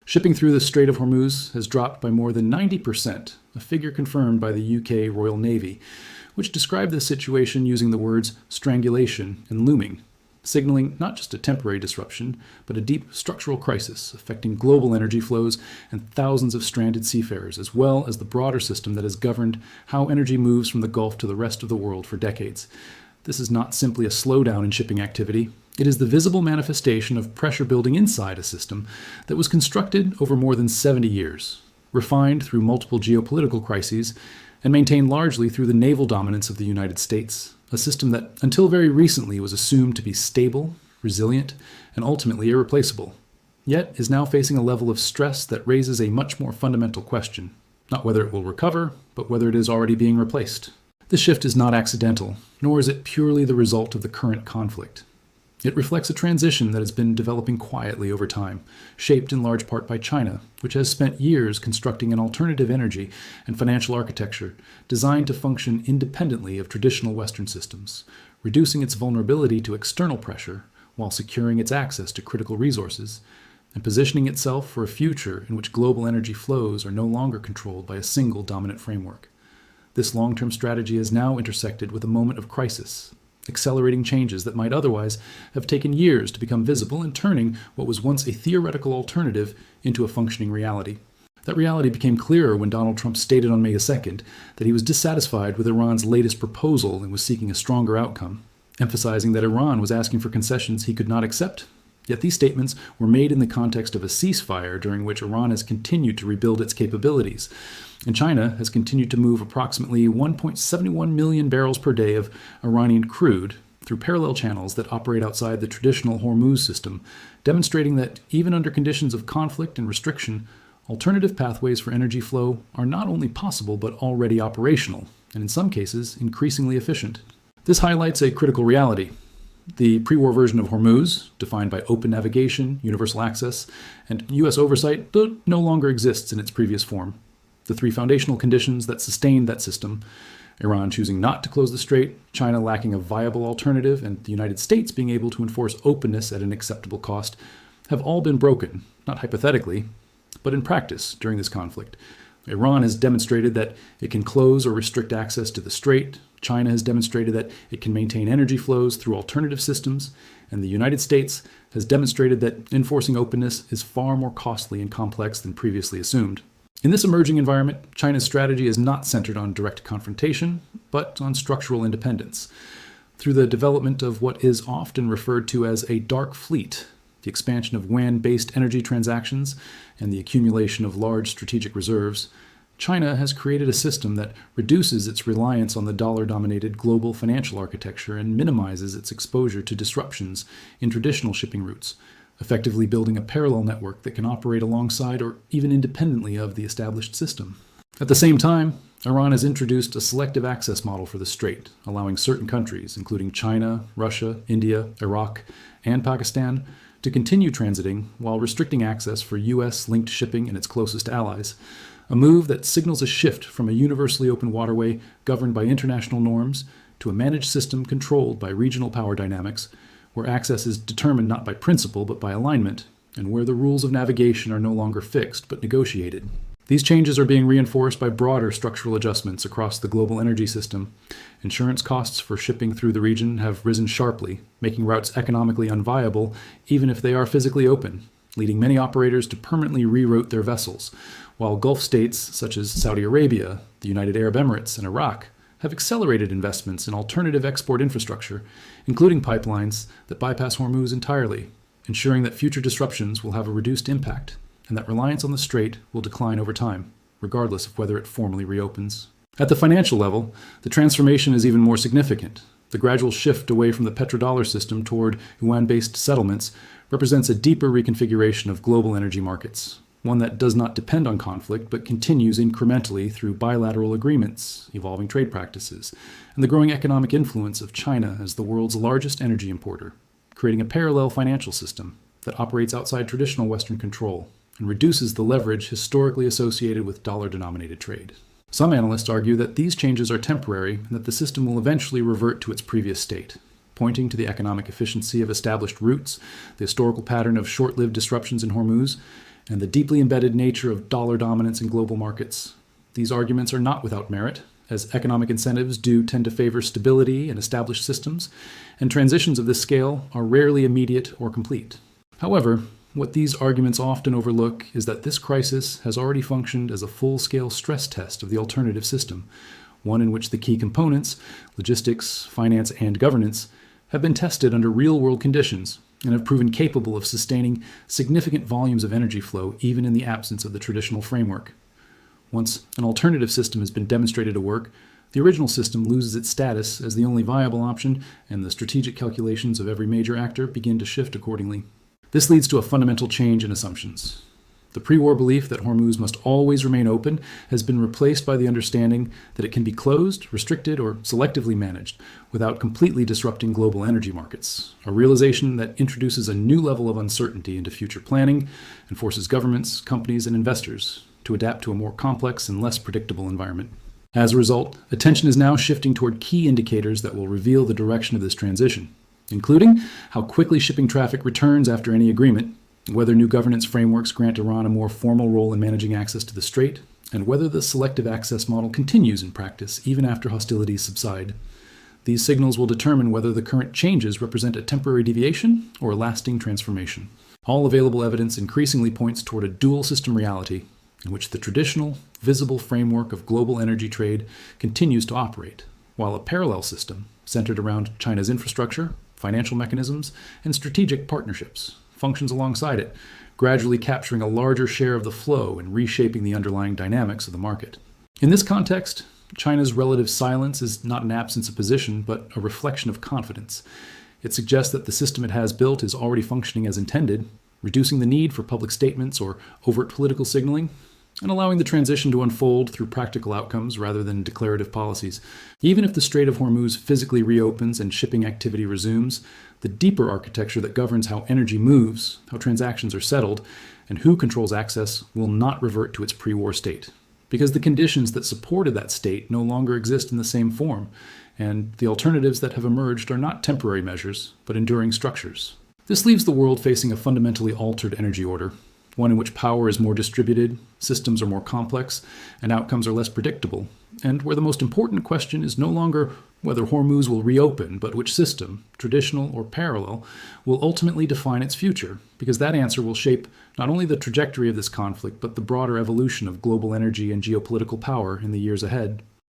Shipping through the Strait of Hormuz has dropped by more than 90%, a figure confirmed by the UK Royal Navy, which described the situation using the words strangulation and looming, signaling not just a temporary disruption, but a deep structural crisis affecting global energy flows and thousands of stranded seafarers, as well as the broader system that has governed how energy moves from the Gulf to the rest of the world for decades. This is not simply a slowdown in shipping activity. It is the visible manifestation of pressure building inside a system that was constructed over more than 70 years, refined through multiple geopolitical crises, and maintained largely through the naval dominance of the United States, a system that, until very recently, was assumed to be stable, resilient, and ultimately irreplaceable, yet is now facing a level of stress that raises a much more fundamental question, not whether it will recover, but whether it is already being replaced. This shift is not accidental, nor is it purely the result of the current conflict. It reflects a transition that has been developing quietly over time, shaped in large part by China, which has spent years constructing an alternative energy and financial architecture designed to function independently of traditional Western systems, reducing its vulnerability to external pressure while securing its access to critical resources, and positioning itself for a future in which global energy flows are no longer controlled by a single dominant framework. This long-term strategy has now intersected with a moment of crisis, accelerating changes that might otherwise have taken years to become visible and turning what was once a theoretical alternative into a functioning reality. That reality became clearer when Donald Trump stated on May 2nd that he was dissatisfied with Iran's latest proposal and was seeking a stronger outcome, emphasizing that Iran was asking for concessions he could not accept. Yet these statements were made in the context of a ceasefire during which Iran has continued to rebuild its capabilities, and China has continued to move approximately 1.71 million barrels per day of Iranian crude through parallel channels that operate outside the traditional Hormuz system, demonstrating that even under conditions of conflict and restriction, alternative pathways for energy flow are not only possible but already operational, and in some cases increasingly efficient. This highlights a critical reality. The pre-war version of Hormuz, defined by open navigation, universal access, and U.S. oversight, no longer exists in its previous form. The three foundational conditions that sustained that system, Iran choosing not to close the strait, China lacking a viable alternative, and the United States being able to enforce openness at an acceptable cost, have all been broken, not hypothetically, but in practice during this conflict. Iran has demonstrated that it can close or restrict access to the strait. China has demonstrated that it can maintain energy flows through alternative systems, and the United States has demonstrated that enforcing openness is far more costly and complex than previously assumed. In this emerging environment, China's strategy is not centered on direct confrontation, but on structural independence. Through the development of what is often referred to as a dark fleet, the expansion of WAN-based energy transactions, and the accumulation of large strategic reserves, China has created a system that reduces its reliance on the dollar-dominated global financial architecture and minimizes its exposure to disruptions in traditional shipping routes, effectively building a parallel network that can operate alongside or even independently of the established system. At the same time, Iran has introduced a selective access model for the strait, allowing certain countries, including China, Russia, India, Iraq, and Pakistan, to continue transiting while restricting access for U.S.-linked shipping and its closest allies, a move that signals a shift from a universally open waterway governed by international norms to a managed system controlled by regional power dynamics, where access is determined not by principle but by alignment, and where the rules of navigation are no longer fixed but negotiated. These changes are being reinforced by broader structural adjustments across the global energy system. Insurance costs for shipping through the region have risen sharply, making routes economically unviable even if they are physically open, leading many operators to permanently reroute their vessels, while Gulf states such as Saudi Arabia, the United Arab Emirates, and Iraq have accelerated investments in alternative export infrastructure, including pipelines that bypass Hormuz entirely, ensuring that future disruptions will have a reduced impact, and that reliance on the strait will decline over time, regardless of whether it formally reopens. At the financial level, the transformation is even more significant. The gradual shift away from the petrodollar system toward yuan-based settlements represents a deeper reconfiguration of global energy markets, one that does not depend on conflict but continues incrementally through bilateral agreements, evolving trade practices, and the growing economic influence of China as the world's largest energy importer, creating a parallel financial system that operates outside traditional Western control and reduces the leverage historically associated with dollar-denominated trade. Some analysts argue that these changes are temporary and that the system will eventually revert to its previous state, pointing to the economic efficiency of established routes, the historical pattern of short-lived disruptions in Hormuz, and the deeply embedded nature of dollar dominance in global markets. These arguments are not without merit, as economic incentives do tend to favor stability and established systems, and transitions of this scale are rarely immediate or complete. However, what these arguments often overlook is that this crisis has already functioned as a full-scale stress test of the alternative system, one in which the key components, logistics, finance, and governance, have been tested under real-world conditions and have proven capable of sustaining significant volumes of energy flow even in the absence of the traditional framework. Once an alternative system has been demonstrated to work, the original system loses its status as the only viable option, and the strategic calculations of every major actor begin to shift accordingly. This leads to a fundamental change in assumptions. The pre-war belief that Hormuz must always remain open has been replaced by the understanding that it can be closed, restricted, or selectively managed without completely disrupting global energy markets, a realization that introduces a new level of uncertainty into future planning and forces governments, companies, and investors to adapt to a more complex and less predictable environment. As a result, attention is now shifting toward key indicators that will reveal the direction of this transition, including how quickly shipping traffic returns after any agreement, whether new governance frameworks grant Iran a more formal role in managing access to the Strait, and whether the selective access model continues in practice even after hostilities subside. These signals will determine whether the current changes represent a temporary deviation or a lasting transformation. All available evidence increasingly points toward a dual system reality in which the traditional, visible framework of global energy trade continues to operate, while a parallel system centered around China's infrastructure, financial mechanisms, and strategic partnerships functions alongside it, gradually capturing a larger share of the flow and reshaping the underlying dynamics of the market. In this context, China's relative silence is not an absence of position, but a reflection of confidence. It suggests that the system it has built is already functioning as intended, reducing the need for public statements or overt political signaling, and allowing the transition to unfold through practical outcomes rather than declarative policies. Even if the Strait of Hormuz physically reopens and shipping activity resumes, the deeper architecture that governs how energy moves, how transactions are settled, and who controls access will not revert to its pre-war state, because the conditions that supported that state no longer exist in the same form, and the alternatives that have emerged are not temporary measures, but enduring structures. This leaves the world facing a fundamentally altered energy order, one in which power is more distributed, systems are more complex, and outcomes are less predictable, and where the most important question is no longer whether Hormuz will reopen, but which system, traditional or parallel, will ultimately define its future, because that answer will shape not only the trajectory of this conflict, but the broader evolution of global energy and geopolitical power in the years ahead.